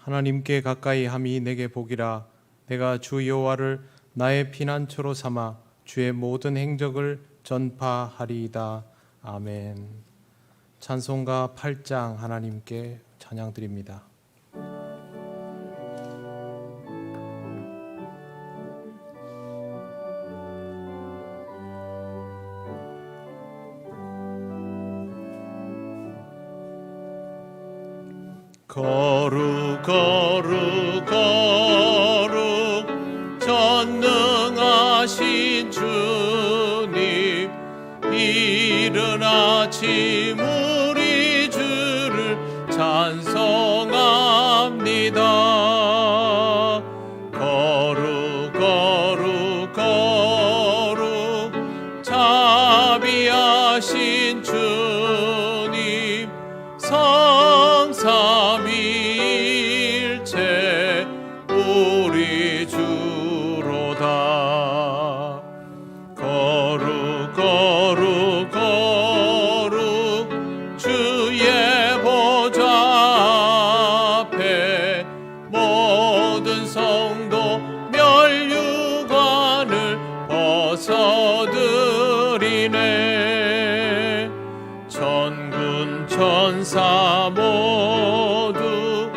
하나님께 가까이 함이 내게 복이라. 내가 주 여호와를 나의 피난처로 삼아 주의 모든 행적을 전파하리이다. 아멘. 찬송가 8장 하나님께 찬양드립니다. 거룩 거룩 거룩 전능하신 주님, 이른 아침 우리 주를 찬송합니다. 거룩 거룩 거룩 자비하신 주님, 성삼위일체 우리 주로다. 거룩 거룩 거룩 주의 보좌 앞에 모든 성도 멸류관을 벗어드리네. 천군 천사 모두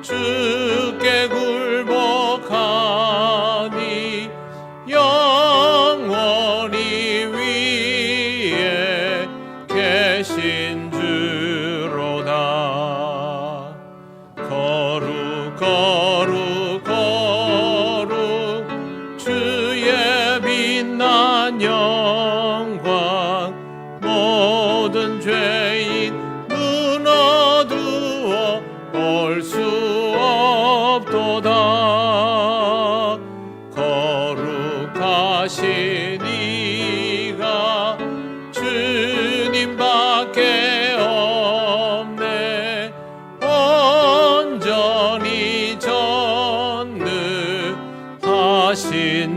주께 굴복하니 영원히 위에 계신 주로다. 거룩 거룩 거룩 주의 빛난 영광, 모든 죄인 눈 어두워 볼 수 없도다. 거룩하신 이가 주님밖에 없네. 온전히 전능하신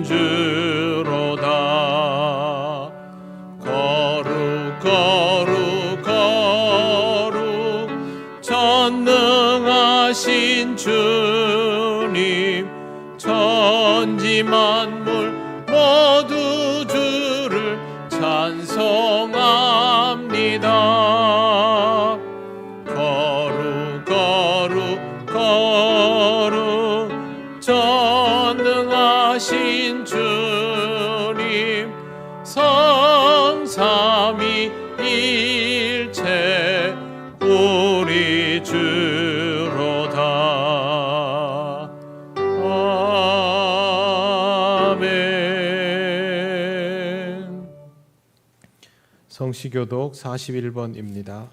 주로다. 거룩 거룩 거룩 전능하신 주님, 천지 만물 모두 주를 찬송합니다. 거룩 거룩 거룩 전능하신 주님, 성삼위일체 우리 주로다. 아멘. 성시교독 41번입니다.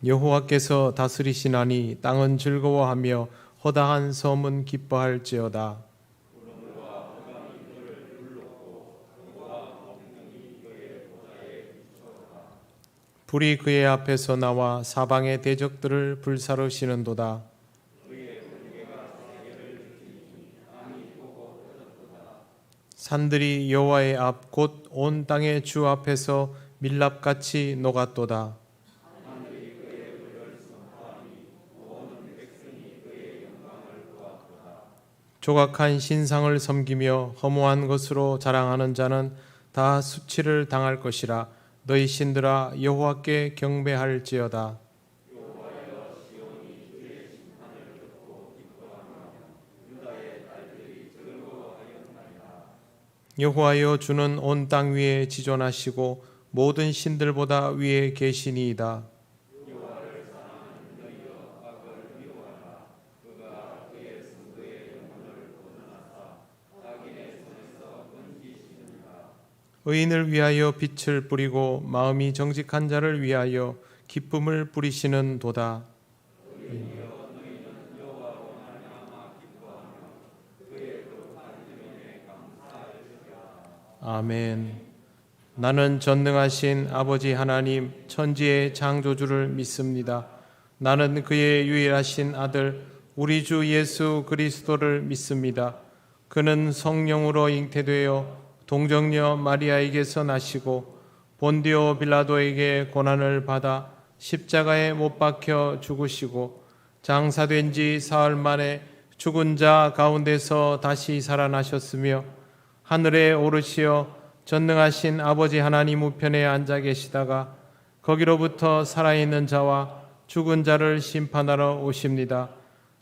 여호와께서 다스리시나니 땅은 즐거워하며 허다한 섬은 기뻐할지어다. 불이 그의 앞에서 나와 사방의 대적들을 불사르시는도다. 산들이 여호와의 앞 곧 온 땅의 주 앞에서 밀랍같이 녹았도다. 조각한 신상을 섬기며 허무한 것으로 자랑하는 자는 다 수치를 당할 것이라. 너희 신들아, 여호와께 경배할지어다. 여호와여, 주는 온 땅 위에 지존하시고 모든 신들보다 위에 계시니이다. 의인을 위하여 빛을 뿌리고 마음이 정직한 자를 위하여 기쁨을 뿌리시는 도다. 아멘. 나는 전능하신 아버지 하나님 천지의 창조주를 믿습니다. 나는 그의 유일하신 아들 우리 주 예수 그리스도를 믿습니다. 그는 성령으로 잉태되어 동정녀 마리아에게서 나시고 본디오 빌라도에게 고난을 받아 십자가에 못 박혀 죽으시고 장사된 지 사흘 만에 죽은 자 가운데서 다시 살아나셨으며 하늘에 오르시어 전능하신 아버지 하나님 우편에 앉아 계시다가 거기로부터 살아있는 자와 죽은 자를 심판하러 오십니다.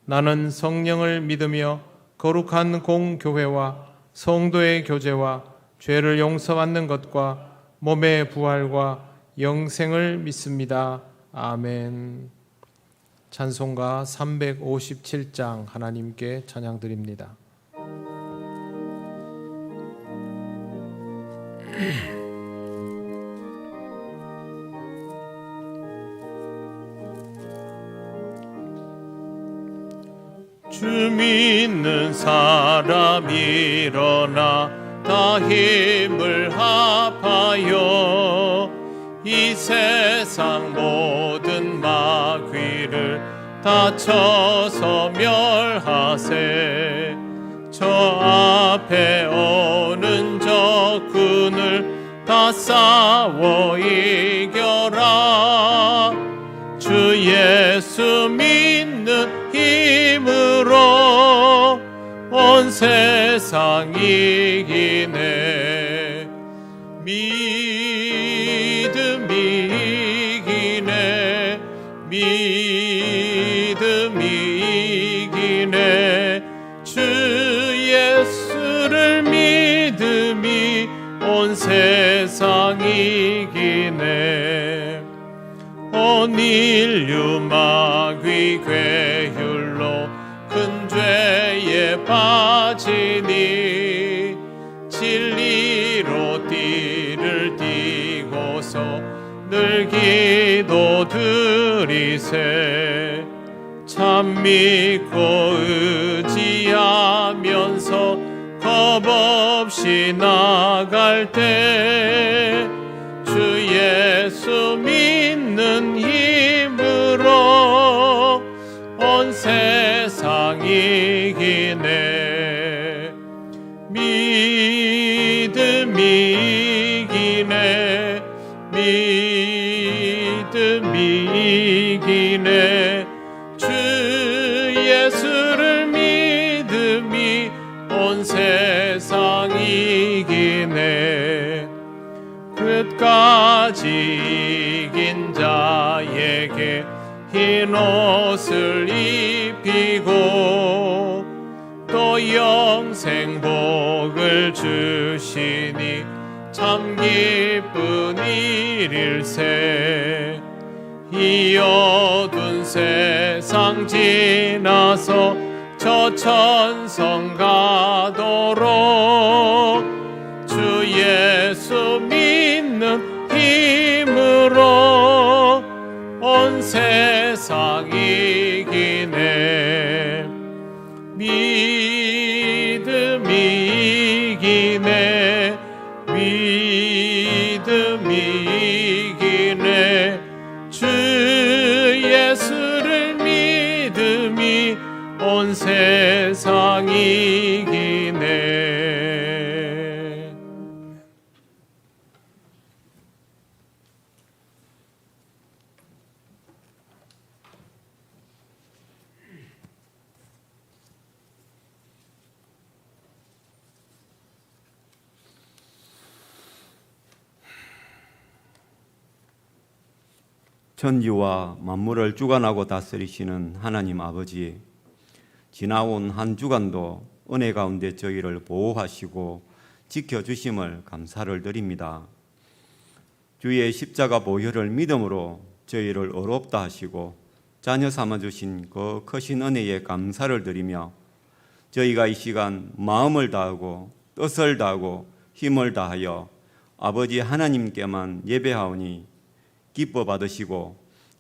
나는 성령을 믿으며 거룩한 공교회와 성도의 교제와 죄를 용서받는 것과 몸의 부활과 영생을 믿습니다. 아멘. 찬송가 357장 하나님께 찬양드립니다. 주 믿는 사람 일어나 다 힘을 합하여 이 세상 모든 마귀를 다 쳐서 멸하세. 저 앞에 오는 적군을 다 싸워 이겨라. 주 예수 믿는 힘으로 온 세상 이기네. 믿음이 이기네. 믿음이 이기네. 주 예수를 믿음이 온 세상 이기네. 온 인류 마귀 괴율로 큰 죄에 빠지니 진리로 띠를 띠고서 늘 기도 드리세. 참 믿고 의지하면서 겁 없이 나갈 때 주 예수 믿는 힘으로 온 세상 이기네. 믿음이 이기네. 믿음이 이기네. 주 예수를 믿음이 온 세상 이기네. 끝까지 이긴 자에게 흰 옷을 입히고 또 영생 복을 주시니 참 기쁜 일일세. 이 어두운 세상 지나서 저 천성 가도록 주 예수 믿는 힘으로 온 세상 이기네. 믿음이 이기네. 믿음이 이기네. 주 예수를 믿음이 온 세상 이기네. 천지와 만물을 주관하고 다스리시는 하나님 아버지, 지나온 한 주간도 은혜 가운데 저희를 보호하시고 지켜주심을 감사를 드립니다. 주의 십자가 보혈을 믿음으로 저희를 의롭다 하시고 자녀 삼아주신 그 크신 은혜에 감사를 드리며 저희가 이 시간 마음을 다하고 뜻을 다하고 힘을 다하여 아버지 하나님께만 예배하오니 기뻐 받으시고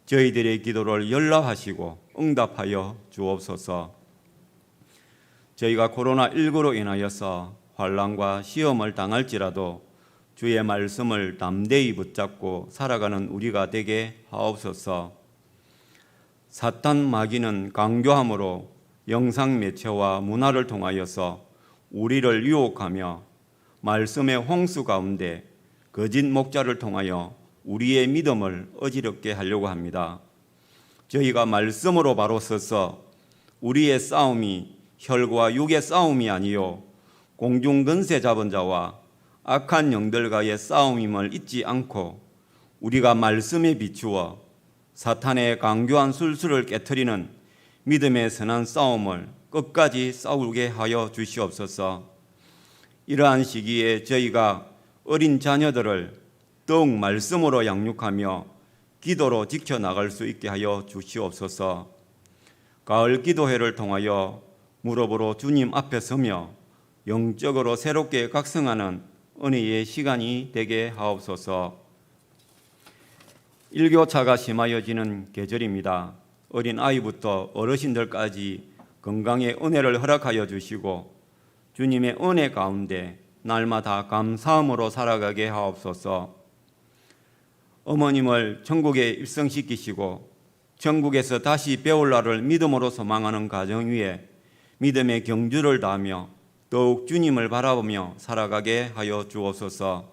저희들의 기도를 연락하시고 응답하여 주옵소서. 저희가 코로나19로 인하여서 환난과 시험을 당할지라도 주의 말씀을 담대히 붙잡고 살아가는 우리가 되게 하옵소서. 사탄 마귀는 강교함으로 영상 매체와 문화를 통하여서 우리를 유혹하며 말씀의 홍수 가운데 거짓 목자를 통하여 우리의 믿음을 어지럽게 하려고 합니다. 저희가 말씀으로 바로 서서 우리의 싸움이 혈과 육의 싸움이 아니요 공중 권세 잡은 자와 악한 영들과의 싸움임을 잊지 않고 우리가 말씀에 비추어 사탄의 강교한 술수를 깨트리는 믿음의 선한 싸움을 끝까지 싸우게 하여 주시옵소서. 이러한 시기에 저희가 어린 자녀들을 더욱 말씀으로 양육하며 기도로 지켜나갈 수 있게 하여 주시옵소서. 가을 기도회를 통하여 무릎으로 주님 앞에 서며 영적으로 새롭게 각성하는 은혜의 시간이 되게 하옵소서. 일교차가 심하여지는 계절입니다. 어린 아이부터 어르신들까지 건강의 은혜를 허락하여 주시고 주님의 은혜 가운데 날마다 감사함으로 살아가게 하옵소서. 어머님을 천국에 입성시키시고 천국에서 다시 배울 날을 믿음으로 소망하는 가정 위에 믿음의 경주를 다하며 더욱 주님을 바라보며 살아가게 하여 주옵소서.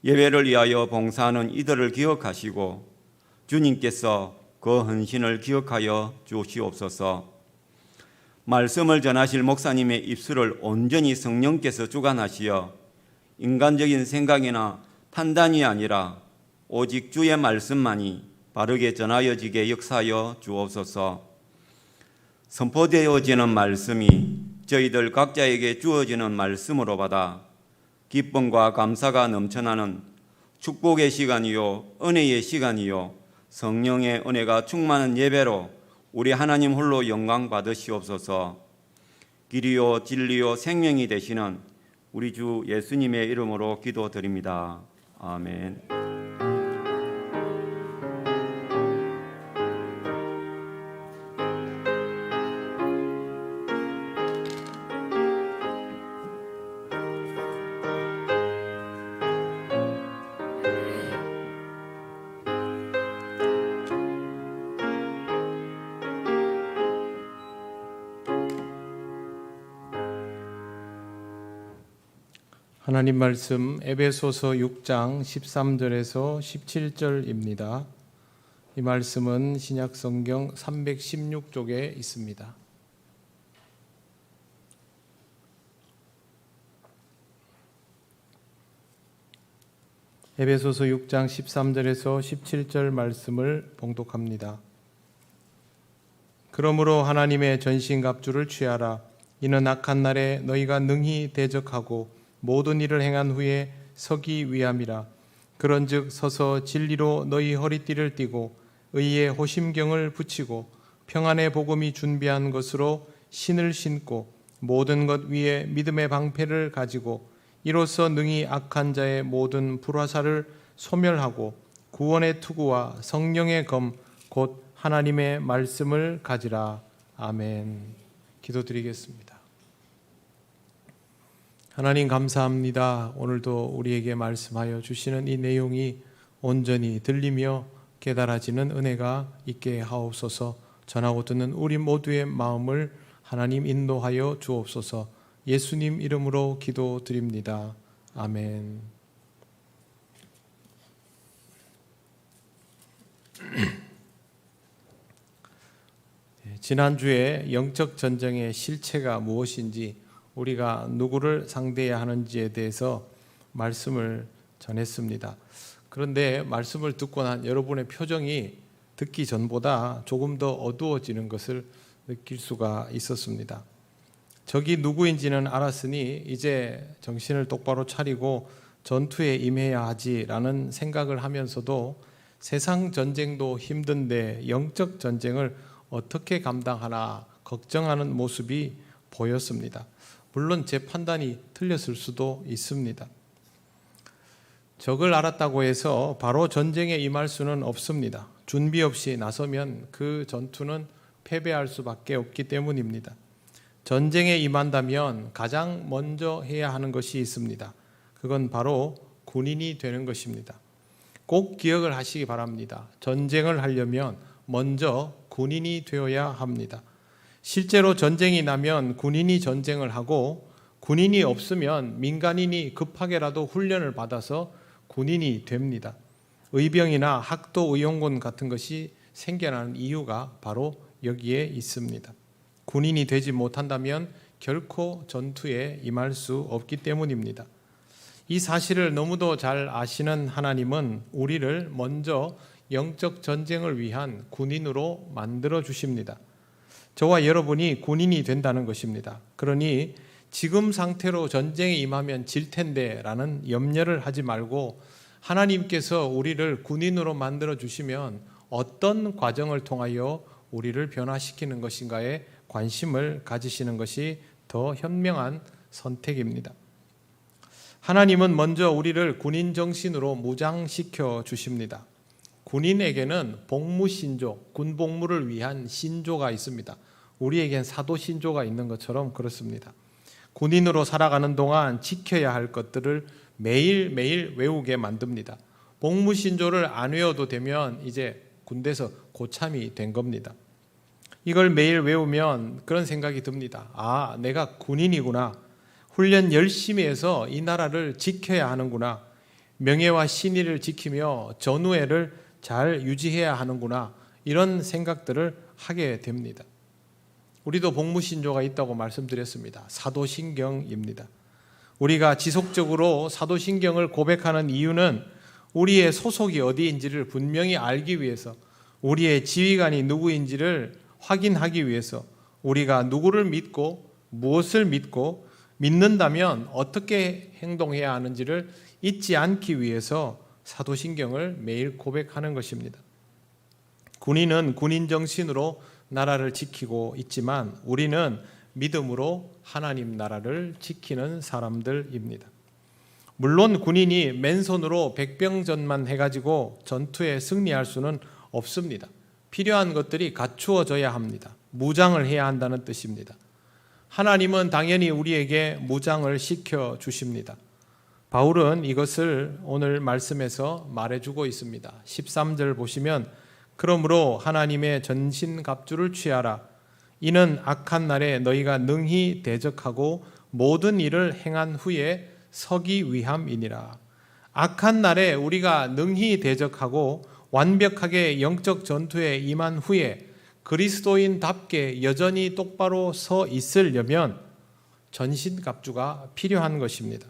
예배를 위하여 봉사하는 이들을 기억하시고 주님께서 그 헌신을 기억하여 주시옵소서. 말씀을 전하실 목사님의 입술을 온전히 성령께서 주관하시어 인간적인 생각이나 판단이 아니라 오직 주의 말씀만이 바르게 전하여지게 역사하여 주옵소서. 선포되어지는 말씀이 저희들 각자에게 주어지는 말씀으로 받아 기쁨과 감사가 넘쳐나는 축복의 시간이요 은혜의 시간이요 성령의 은혜가 충만한 예배로 우리 하나님 홀로 영광 받으시옵소서. 길이요 진리요 생명이 되시는 우리 주 예수님의 이름으로 기도드립니다. 아멘. 하나님 말씀 에베소서 6장 13절에서 17절입니다. 이 말씀은 신약성경 316쪽에 있습니다. 에베소서 6장 13절에서 17절 말씀을 봉독합니다. 그러므로 하나님의 전신갑주를 취하라. 이는 악한 날에 너희가 능히 대적하고 모든 일을 행한 후에 서기 위함이라. 그런즉 서서 진리로 너희 허리띠를 띠고 의의 호심경을 붙이고 평안의 복음이 준비한 것으로 신을 신고 모든 것 위에 믿음의 방패를 가지고 이로써 능히 악한 자의 모든 불화살을 소멸하고 구원의 투구와 성령의 검 곧 하나님의 말씀을 가지라. 아멘. 기도드리겠습니다. 하나님 감사합니다. 오늘도 우리에게 말씀하여 주시는 이 내용이 온전히 들리며 깨달아지는 은혜가 있게 하옵소서. 전하고 듣는 우리 모두의 마음을 하나님 인도하여 주옵소서. 예수님 이름으로 기도드립니다. 아멘. 지난주에 영적 전쟁의 실체가 무엇인지 우리가 누구를 상대해야 하는지에 대해서 말씀을 전했습니다. 그런데 말씀을 듣고 난 여러분의 표정이 듣기 전보다 조금 더 어두워지는 것을 느낄 수가 있었습니다. 적이 누구인지는 알았으니 이제 정신을 똑바로 차리고 전투에 임해야 하지라는 생각을 하면서도 세상 전쟁도 힘든데 영적 전쟁을 어떻게 감당하나 걱정하는 모습이 보였습니다. 물론 제 판단이 틀렸을 수도 있습니다. 적을 알았다고 해서 바로 전쟁에 임할 수는 없습니다. 준비 없이 나서면 그 전투는 패배할 수밖에 없기 때문입니다. 전쟁에 임한다면 가장 먼저 해야 하는 것이 있습니다. 그건 바로 군인이 되는 것입니다. 꼭 기억을 하시기 바랍니다. 전쟁을 하려면 먼저 군인이 되어야 합니다. 실제로 전쟁이 나면 군인이 전쟁을 하고 군인이 없으면 민간인이 급하게라도 훈련을 받아서 군인이 됩니다. 의병이나 학도 의용군 같은 것이 생겨나는 이유가 바로 여기에 있습니다. 군인이 되지 못한다면 결코 전투에 임할 수 없기 때문입니다. 이 사실을 너무도 잘 아시는 하나님은 우리를 먼저 영적 전쟁을 위한 군인으로 만들어 주십니다. 저와 여러분이 군인이 된다는 것입니다. 그러니 지금 상태로 전쟁에 임하면 질 텐데 라는 염려를 하지 말고 하나님께서 우리를 군인으로 만들어 주시면 어떤 과정을 통하여 우리를 변화시키는 것인가에 관심을 가지시는 것이 더 현명한 선택입니다. 하나님은 먼저 우리를 군인 정신으로 무장시켜 주십니다. 군인에게는 복무신조, 군복무를 위한 신조가 있습니다. 우리에겐 사도신조가 있는 것처럼 그렇습니다. 군인으로 살아가는 동안 지켜야 할 것들을 매일매일 외우게 만듭니다. 복무신조를 안 외워도 되면 이제 군대에서 고참이 된 겁니다. 이걸 매일 외우면 그런 생각이 듭니다. 아, 내가 군인이구나. 훈련 열심히 해서 이 나라를 지켜야 하는구나. 명예와 신의를 지키며 전우애를 잘 유지해야 하는구나. 이런 생각들을 하게 됩니다. 우리도 복무신조가 있다고 말씀드렸습니다. 사도신경입니다. 우리가 지속적으로 사도신경을 고백하는 이유는 우리의 소속이 어디인지를 분명히 알기 위해서, 우리의 지휘관이 누구인지를 확인하기 위해서, 우리가 누구를 믿고 무엇을 믿고 믿는다면 어떻게 행동해야 하는지를 잊지 않기 위해서 사도신경을 매일 고백하는 것입니다. 군인은 군인 정신으로 나라를 지키고 있지만 우리는 믿음으로 하나님 나라를 지키는 사람들입니다. 물론 군인이 맨손으로 백병전만 해가지고 전투에 승리할 수는 없습니다. 필요한 것들이 갖추어져야 합니다. 무장을 해야 한다는 뜻입니다. 하나님은 당연히 우리에게 무장을 시켜 주십니다. 바울은 이것을 오늘 말씀에서 말해주고 있습니다. 13절 보시면 그러므로 하나님의 전신갑주를 취하라. 이는 악한 날에 너희가 능히 대적하고 모든 일을 행한 후에 서기 위함이니라. 악한 날에 우리가 능히 대적하고 완벽하게 영적 전투에 임한 후에 그리스도인답게 여전히 똑바로 서 있으려면 전신갑주가 필요한 것입니다.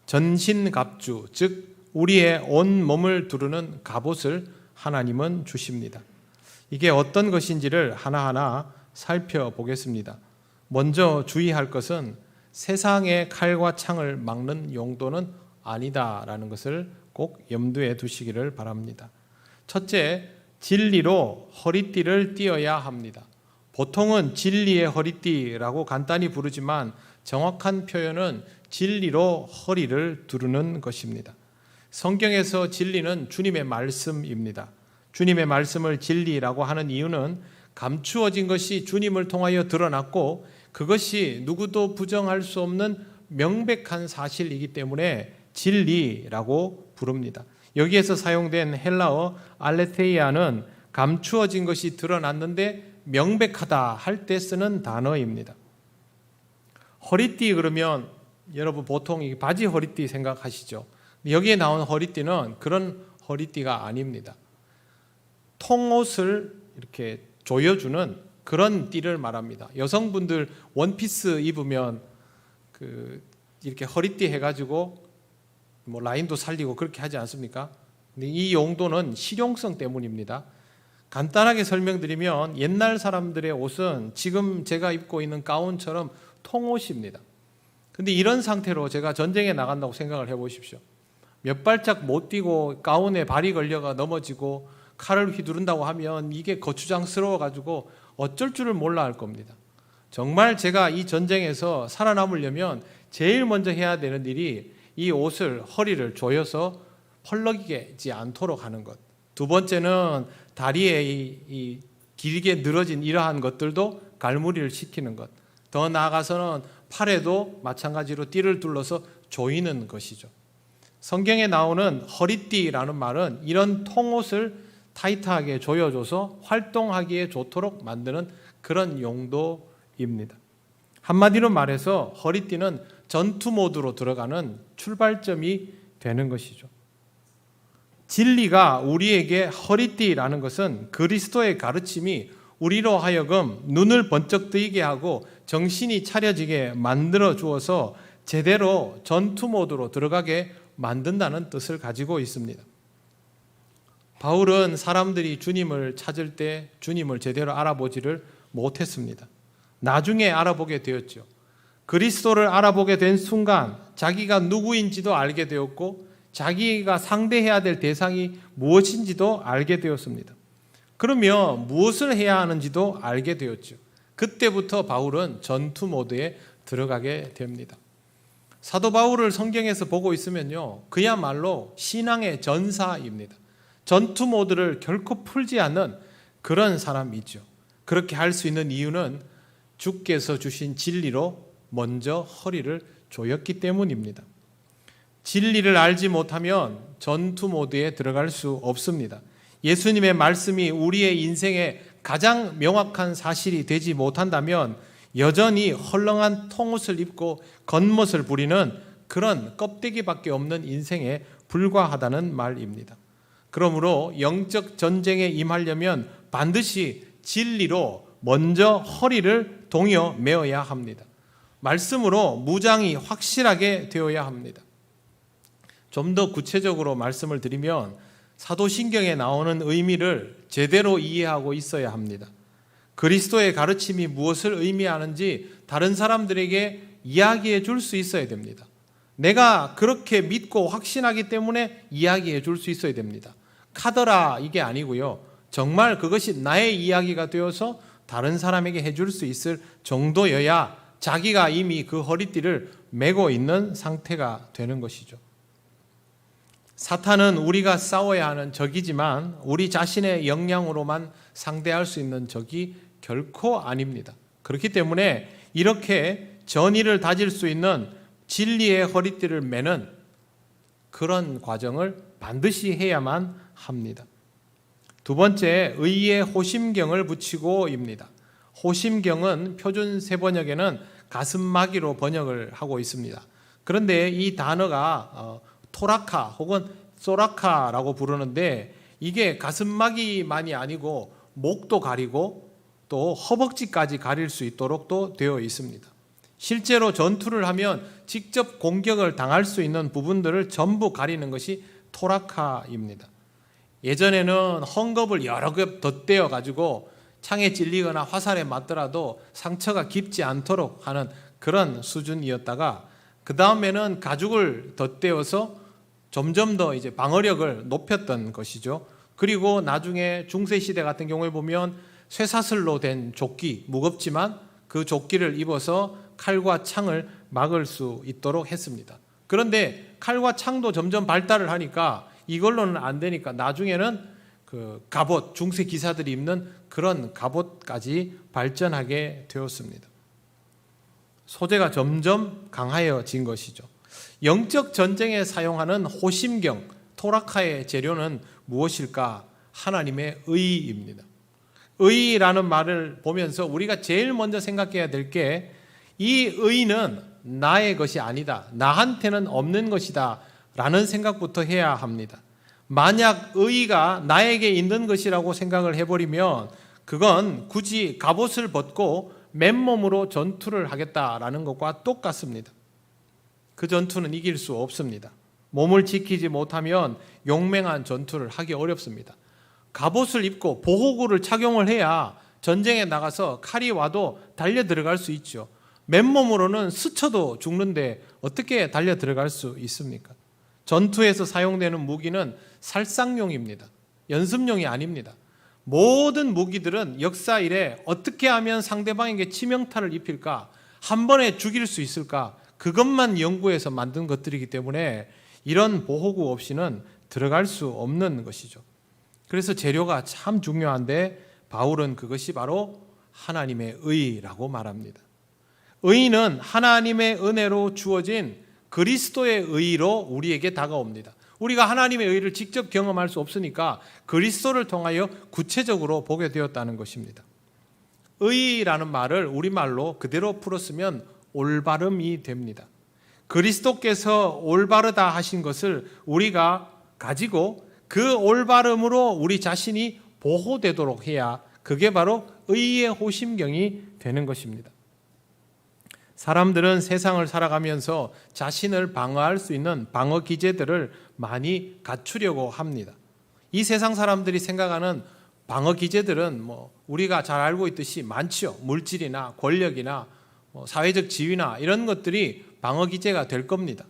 전신갑주, 즉 우리의 온 몸을 두르는 갑옷을 하나님은 주십니다. 이게 어떤 것인지를 하나하나 살펴보겠습니다. 먼저 주의할 것은 세상의 칼과 창을 막는 용도는 아니다라는 것을 꼭 염두에 두시기를 바랍니다. 첫째, 진리로 허리띠를 띠어야 합니다. 보통은 진리의 허리띠라고 간단히 부르지만 정확한 표현은 진리로 허리를 두르는 것입니다. 성경에서 진리는 주님의 말씀입니다. 주님의 말씀을 진리라고 하는 이유는 감추어진 것이 주님을 통하여 드러났고 그것이 누구도 부정할 수 없는 명백한 사실이기 때문에 진리라고 부릅니다. 여기에서 사용된 헬라어 알레테이아는 감추어진 것이 드러났는데 명백하다 할 때 쓰는 단어입니다. 허리띠 그러면 여러분 보통 바지 허리띠 생각하시죠? 여기에 나온 허리띠는 그런 허리띠가 아닙니다. 통옷을 이렇게 조여주는 그런 띠를 말합니다. 여성분들 원피스 입으면 이렇게 허리띠 해가지고 라인도 살리고 그렇게 하지 않습니까? 근데 이 용도는 실용성 때문입니다. 간단하게 설명드리면 옛날 사람들의 옷은 지금 제가 입고 있는 가운처럼 통옷입니다. 근데 이런 상태로 제가 전쟁에 나간다고 생각을 해보십시오. 몇 발짝 못 뛰고 가운에 발이 걸려가 넘어지고 칼을 휘두른다고 하면 이게 거추장스러워가지고 어쩔 줄을 몰라 할 겁니다. 정말 제가 이 전쟁에서 살아남으려면 제일 먼저 해야 되는 일이 이 옷을 허리를 조여서 펄럭이지 않도록 하는 것. 두 번째는 다리에 이 길게 늘어진 이러한 것들도 갈무리를 시키는 것. 더 나아가서는 팔에도 마찬가지로 띠를 둘러서 조이는 것이죠. 성경에 나오는 허리띠라는 말은 이런 통옷을 타이트하게 조여줘서 활동하기에 좋도록 만드는 그런 용도입니다. 한마디로 말해서 허리띠는 전투 모드로 들어가는 출발점이 되는 것이죠. 진리가 우리에게 허리띠라는 것은 그리스도의 가르침이 우리로 하여금 눈을 번쩍 뜨이게 하고 정신이 차려지게 만들어 주어서 제대로 전투 모드로 들어가게 만든다는 뜻을 가지고 있습니다. 바울은 사람들이 주님을 찾을 때 주님을 제대로 알아보지를 못했습니다. 나중에 알아보게 되었죠. 그리스도를 알아보게 된 순간 자기가 누구인지도 알게 되었고 자기가 상대해야 될 대상이 무엇인지도 알게 되었습니다. 그러면 무엇을 해야 하는지도 알게 되었죠. 그때부터 바울은 전투 모드에 들어가게 됩니다. 사도 바울을 성경에서 보고 있으면요, 그야말로 신앙의 전사입니다. 전투 모드를 결코 풀지 않는 그런 사람이죠. 그렇게 할 수 있는 이유는 주께서 주신 진리로 먼저 허리를 조였기 때문입니다. 진리를 알지 못하면 전투 모드에 들어갈 수 없습니다. 예수님의 말씀이 우리의 인생에 가장 명확한 사실이 되지 못한다면 여전히 헐렁한 통옷을 입고 겉멋을 부리는 그런 껍데기밖에 없는 인생에 불과하다는 말입니다. 그러므로 영적 전쟁에 임하려면 반드시 진리로 먼저 허리를 동여 메어야 합니다. 말씀으로 무장이 확실하게 되어야 합니다. 좀 더 구체적으로 말씀을 드리면 사도신경에 나오는 의미를 제대로 이해하고 있어야 합니다. 그리스도의 가르침이 무엇을 의미하는지 다른 사람들에게 이야기해 줄 수 있어야 됩니다. 내가 그렇게 믿고 확신하기 때문에 이야기해 줄 수 있어야 됩니다. 카더라 이게 아니고요. 정말 그것이 나의 이야기가 되어서 다른 사람에게 해줄 수 있을 정도여야 자기가 이미 그 허리띠를 메고 있는 상태가 되는 것이죠. 사탄은 우리가 싸워야 하는 적이지만 우리 자신의 역량으로만 상대할 수 있는 적이 결코 아닙니다. 그렇기 때문에 이렇게 전의를 다질 수 있는 진리의 허리띠를 매는 그런 과정을 반드시 해야만 합니다. 두 번째, 의의 호심경을 붙이고입니다. 호심경은 표준 세번역에는 가슴막이로 번역을 하고 있습니다. 그런데 이 단어가 토라카 혹은 소라카라고 부르는데 이게 가슴막이만이 아니고 목도 가리고 또 허벅지까지 가릴 수 있도록 또 되어 있습니다. 실제로 전투를 하면 직접 공격을 당할 수 있는 부분들을 전부 가리는 것이 토라카입니다. 예전에는 헝겊을 여러 겹 덧대어 가지고 창에 찔리거나 화살에 맞더라도 상처가 깊지 않도록 하는 그런 수준이었다가 그 다음에는 가죽을 덧대어서 점점 더 이제 방어력을 높였던 것이죠. 그리고 나중에 중세시대 같은 경우에 보면 쇠사슬로 된 조끼, 무겁지만 그 조끼를 입어서 칼과 창을 막을 수 있도록 했습니다. 그런데 칼과 창도 점점 발달을 하니까 이걸로는 안 되니까 나중에는 그 갑옷, 중세 기사들이 입는 그런 갑옷까지 발전하게 되었습니다. 소재가 점점 강하여진 것이죠. 영적 전쟁에 사용하는 호심경, 토라카의 재료는 무엇일까? 하나님의 의입니다. 의라는 말을 보면서 우리가 제일 먼저 생각해야 될 게 이 의는 나의 것이 아니다. 나한테는 없는 것이다. 라는 생각부터 해야 합니다. 만약 의가 나에게 있는 것이라고 생각을 해버리면 그건 굳이 갑옷을 벗고 맨몸으로 전투를 하겠다라는 것과 똑같습니다. 그 전투는 이길 수 없습니다. 몸을 지키지 못하면 용맹한 전투를 하기 어렵습니다. 갑옷을 입고 보호구를 착용을 해야 전쟁에 나가서 칼이 와도 달려 들어갈 수 있죠. 맨몸으로는 스쳐도 죽는데 어떻게 달려 들어갈 수 있습니까? 전투에서 사용되는 무기는 살상용입니다. 연습용이 아닙니다. 모든 무기들은 역사 이래 어떻게 하면 상대방에게 치명타를 입힐까? 한 번에 죽일 수 있을까? 그것만 연구해서 만든 것들이기 때문에 이런 보호구 없이는 들어갈 수 없는 것이죠. 그래서 재료가 참 중요한데 바울은 그것이 바로 하나님의 의라고 말합니다. 의는 하나님의 은혜로 주어진 그리스도의 의로 우리에게 다가옵니다. 우리가 하나님의 의를 직접 경험할 수 없으니까 그리스도를 통하여 구체적으로 보게 되었다는 것입니다. 의라는 말을 우리말로 그대로 풀었으면 올바름이 됩니다. 그리스도께서 올바르다 하신 것을 우리가 가지고 그 올바름으로 우리 자신이 보호되도록 해야 그게 바로 의의 호심경이 되는 것입니다. 사람들은 세상을 살아가면서 자신을 방어할 수 있는 방어 기제들을 많이 갖추려고 합니다. 이 세상 사람들이 생각하는 방어 기제들은 우리가 잘 알고 있듯이 많지요. 물질이나 권력이나 사회적 지위나 이런 것들이 방어 기제가 될 겁니다.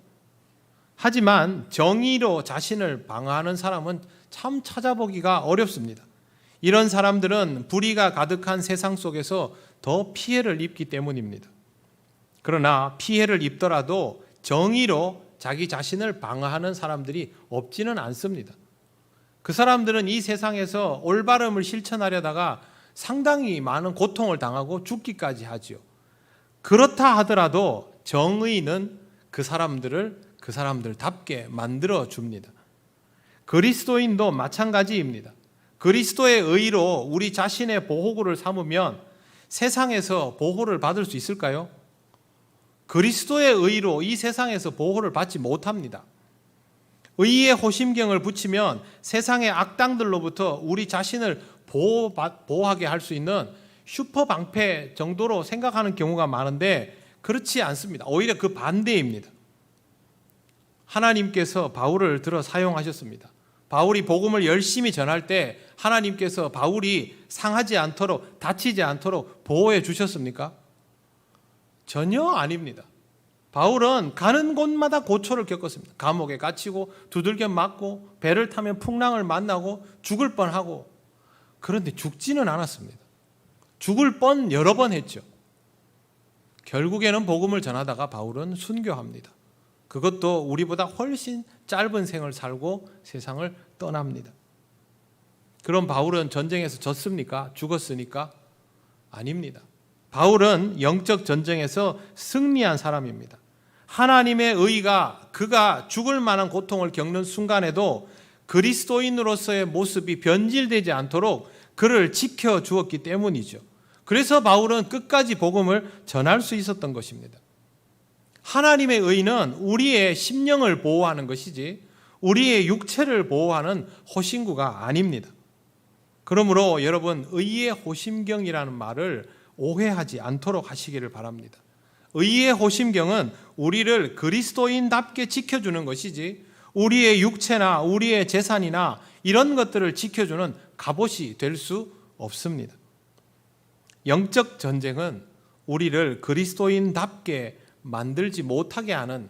하지만 정의로 자신을 방어하는 사람은 참 찾아보기가 어렵습니다. 이런 사람들은 불의가 가득한 세상 속에서 더 피해를 입기 때문입니다. 그러나 피해를 입더라도 정의로 자기 자신을 방어하는 사람들이 없지는 않습니다. 그 사람들은 이 세상에서 올바름을 실천하려다가 상당히 많은 고통을 당하고 죽기까지 하지요. 그렇다 하더라도 정의는 그 사람들답게 만들어 줍니다. 그리스도인도 마찬가지입니다. 그리스도의 의로 우리 자신의 보호구를 삼으면 세상에서 보호를 받을 수 있을까요? 그리스도의 의로 이 세상에서 보호를 받지 못합니다. 의의 호심경을 붙이면 세상의 악당들로부터 우리 자신을 보호하게 할 수 있는 슈퍼 방패 정도로 생각하는 경우가 많은데 그렇지 않습니다. 오히려 그 반대입니다. 하나님께서 바울을 들어 사용하셨습니다. 바울이 복음을 열심히 전할 때 하나님께서 바울이 상하지 않도록 다치지 않도록 보호해 주셨습니까? 전혀 아닙니다. 바울은 가는 곳마다 고초를 겪었습니다. 감옥에 갇히고 두들겨 맞고 배를 타면 풍랑을 만나고 죽을 뻔하고 그런데 죽지는 않았습니다. 죽을 뻔 여러 번 했죠. 결국에는 복음을 전하다가 바울은 순교합니다. 그것도 우리보다 훨씬 짧은 생을 살고 세상을 떠납니다. 그럼 바울은 전쟁에서 졌습니까? 죽었으니까? 아닙니다. 바울은 영적 전쟁에서 승리한 사람입니다. 하나님의 의가 그가 죽을 만한 고통을 겪는 순간에도 그리스도인으로서의 모습이 변질되지 않도록 그를 지켜주었기 때문이죠. 그래서 바울은 끝까지 복음을 전할 수 있었던 것입니다. 하나님의 의는 우리의 심령을 보호하는 것이지 우리의 육체를 보호하는 호심구가 아닙니다. 그러므로 여러분 의의 호심경이라는 말을 오해하지 않도록 하시기를 바랍니다. 의의 호심경은 우리를 그리스도인답게 지켜주는 것이지 우리의 육체나 우리의 재산이나 이런 것들을 지켜주는 갑옷이 될 수 없습니다. 영적 전쟁은 우리를 그리스도인답게 만들지 못하게 하는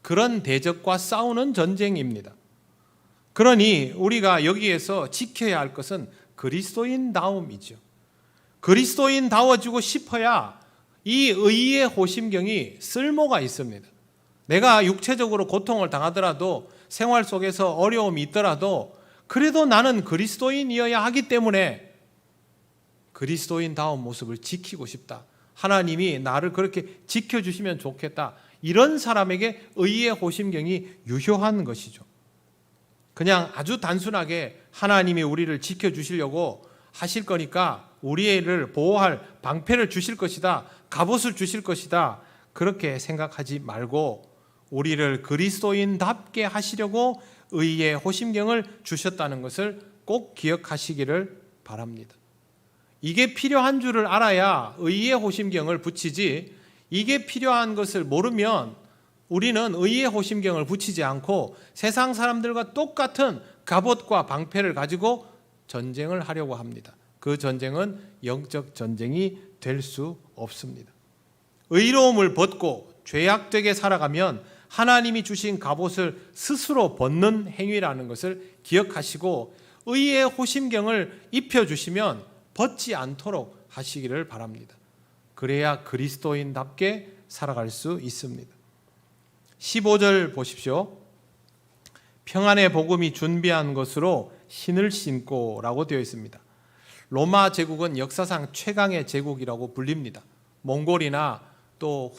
그런 대적과 싸우는 전쟁입니다. 그러니 우리가 여기에서 지켜야 할 것은 그리스도인다움이죠. 그리스도인다워지고 싶어야 이 의의 호심경이 쓸모가 있습니다. 내가 육체적으로 고통을 당하더라도 생활 속에서 어려움이 있더라도 그래도 나는 그리스도인이어야 하기 때문에 그리스도인다운 모습을 지키고 싶다. 하나님이 나를 그렇게 지켜주시면 좋겠다. 이런 사람에게 의의 호심경이 유효한 것이죠. 그냥 아주 단순하게 하나님이 우리를 지켜주시려고 하실 거니까 우리를 보호할 방패를 주실 것이다. 갑옷을 주실 것이다. 그렇게 생각하지 말고 우리를 그리스도인답게 하시려고 의의 호심경을 주셨다는 것을 꼭 기억하시기를 바랍니다. 이게 필요한 줄을 알아야 의의 호심경을 붙이지 이게 필요한 것을 모르면 우리는 의의 호심경을 붙이지 않고 세상 사람들과 똑같은 갑옷과 방패를 가지고 전쟁을 하려고 합니다. 그 전쟁은 영적 전쟁이 될 수 없습니다. 의로움을 벗고 죄악되게 살아가면 하나님이 주신 갑옷을 스스로 벗는 행위라는 것을 기억하시고 의의 호심경을 입혀주시면 벗지 않도록 하시기를 바랍니다. 그래야 그리스도인답게 살아갈 수 있습니다. 15절 보십시오. 평안의 복음이 준비한 것으로 신을 신고 라고 되어 있습니다. 로마 제국은 역사상 최강의 제국이라고 불립니다. 몽골이나 또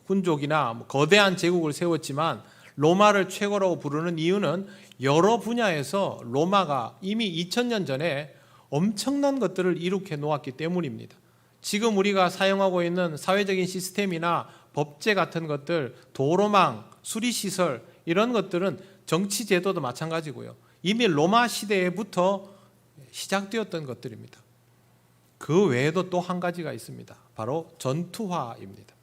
훈족이나 거대한 제국을 세웠지만 로마를 최고라고 부르는 이유는 여러 분야에서 로마가 이미 2000년 전에 엄청난 것들을 이룩해 놓았기 때문입니다. 지금 우리가 사용하고 있는 사회적인 시스템이나 법제 같은 것들, 도로망, 수리시설 이런 것들은 정치제도도 마찬가지고요. 이미 로마 시대부터 시작되었던 것들입니다. 그 외에도 또 한 가지가 있습니다. 바로 전투화입니다.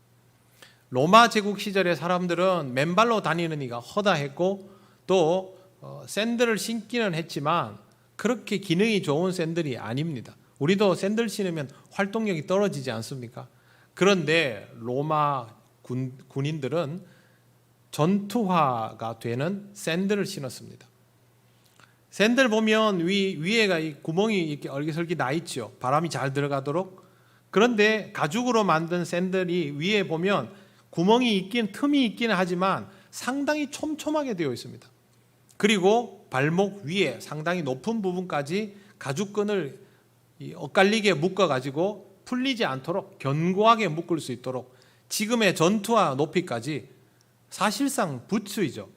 로마 제국 시절의 사람들은 맨발로 다니는 이가 허다했고 또 샌들을 신기는 했지만 그렇게 기능이 좋은 샌들이 아닙니다. 우리도 샌들 신으면 활동력이 떨어지지 않습니까? 그런데 로마 군인들은 전투화가 되는 샌들을 신었습니다. 샌들 보면 위에가 이 구멍이 이렇게 얼기설기 나 있죠. 바람이 잘 들어가도록. 그런데 가죽으로 만든 샌들이 위에 보면 틈이 있기는 하지만 상당히 촘촘하게 되어 있습니다. 그리고 발목 위에 상당히 높은 부분까지 가죽끈을 엇갈리게 묶어가지고 풀리지 않도록 견고하게 묶을 수 있도록 지금의 전투화 높이까지 사실상 부츠이죠.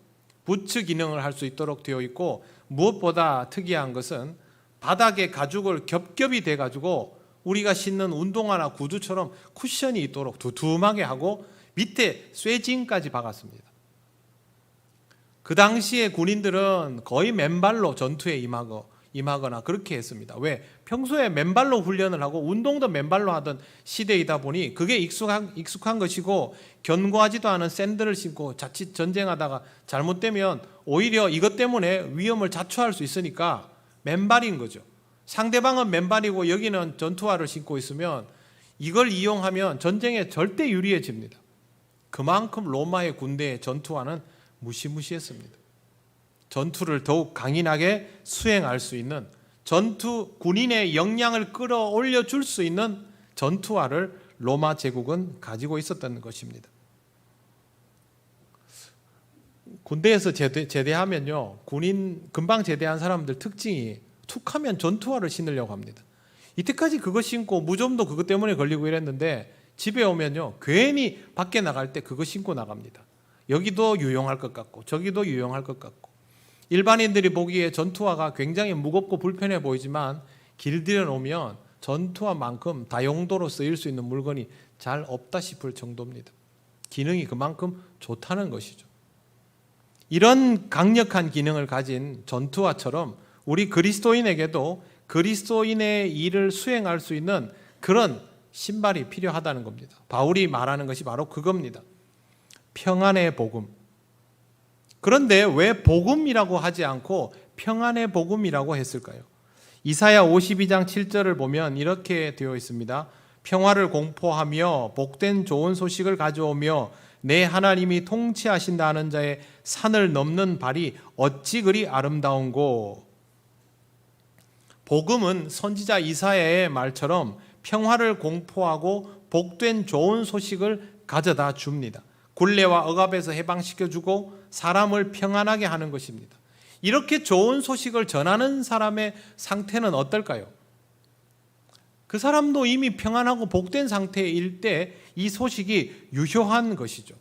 부츠 기능을 할 수 있도록 되어 있고 무엇보다 특이한 것은 바닥에 가죽을 겹겹이 대가지고 우리가 신는 운동화나 구두처럼 쿠션이 있도록 두툼하게 하고 밑에 쇠징까지 박았습니다. 그 당시에 군인들은 거의 맨발로 전투에 임하거나 그렇게 했습니다. 왜? 평소에 맨발로 훈련을 하고 운동도 맨발로 하던 시대이다 보니 그게 익숙한 것이고 견고하지도 않은 샌들을 신고 자칫 전쟁하다가 잘못되면 오히려 이것 때문에 위험을 자초할 수 있으니까 맨발인 거죠. 상대방은 맨발이고 여기는 전투화를 신고 있으면 이걸 이용하면 전쟁에 절대 유리해집니다. 그만큼 로마의 군대의 전투화는 무시무시했습니다. 전투를 더욱 강인하게 수행할 수 있는 군인의 역량을 끌어올려 줄 수 있는 전투화를 로마 제국은 가지고 있었던 것입니다. 군대에서 제대하면요, 금방 제대한 사람들 특징이 툭하면 전투화를 신으려고 합니다. 이때까지 그거 신고 무좀도 그것 때문에 걸리고 이랬는데 집에 오면요, 괜히 밖에 나갈 때 그거 신고 나갑니다. 여기도 유용할 것 같고 저기도 유용할 것 같고. 일반인들이 보기에 전투화가 굉장히 무겁고 불편해 보이지만 길 들여놓으면 전투화만큼 다용도로 쓰일 수 있는 물건이 잘 없다 싶을 정도입니다. 기능이 그만큼 좋다는 것이죠. 이런 강력한 기능을 가진 전투화처럼 우리 그리스도인에게도 그리스도인의 일을 수행할 수 있는 그런 신발이 필요하다는 겁니다. 바울이 말하는 것이 바로 그겁니다. 평안의 복음. 그런데 왜 복음이라고 하지 않고 평안의 복음이라고 했을까요? 이사야 52장 7절을 보면 이렇게 되어 있습니다. 평화를 공포하며 복된 좋은 소식을 가져오며 내 하나님이 통치하신다는 자의 산을 넘는 발이 어찌 그리 아름다운고. 복음은 선지자 이사야의 말처럼 평화를 공포하고 복된 좋은 소식을 가져다 줍니다. 굴레와 억압에서 해방시켜주고 사람을 평안하게 하는 것입니다. 이렇게 좋은 소식을 전하는 사람의 상태는 어떨까요? 그 사람도 이미 평안하고 복된 상태일 때 이 소식이 유효한 것이죠.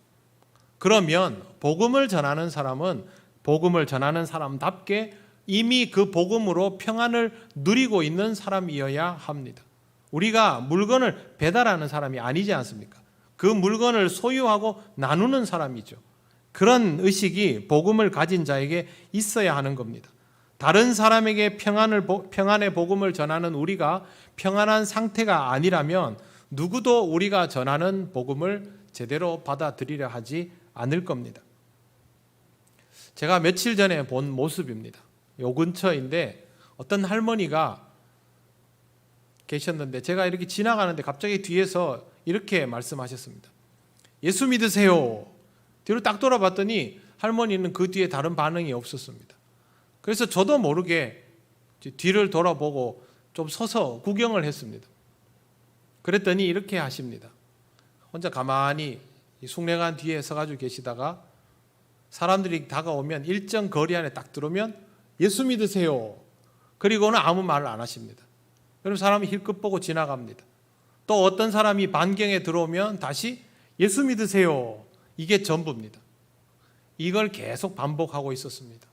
그러면 복음을 전하는 사람은 복음을 전하는 사람답게 이미 그 복음으로 평안을 누리고 있는 사람이어야 합니다. 우리가 물건을 배달하는 사람이 아니지 않습니까? 그 물건을 소유하고 나누는 사람이죠. 그런 의식이 복음을 가진 자에게 있어야 하는 겁니다. 다른 사람에게 평안의 복음을 전하는 우리가 평안한 상태가 아니라면 누구도 우리가 전하는 복음을 제대로 받아들이려 하지 않을 겁니다. 제가 며칠 전에 본 모습입니다. 요 근처인데 어떤 할머니가 계셨는데 제가 이렇게 지나가는데 갑자기 뒤에서 이렇게 말씀하셨습니다. 예수 믿으세요. 뒤로 딱 돌아봤더니 할머니는 그 뒤에 다른 반응이 없었습니다. 그래서 저도 모르게 뒤를 돌아보고 좀 서서 구경을 했습니다. 그랬더니 이렇게 하십니다. 혼자 가만히 숭례관 뒤에 서가지고 계시다가 사람들이 다가오면 일정 거리 안에 딱 들어오면 예수 믿으세요. 그리고는 아무 말을 안 하십니다. 그럼 사람이 힐끗 보고 지나갑니다. 또 어떤 사람이 반경에 들어오면 다시 예수 믿으세요. 이게 전부입니다. 이걸 계속 반복하고 있었습니다.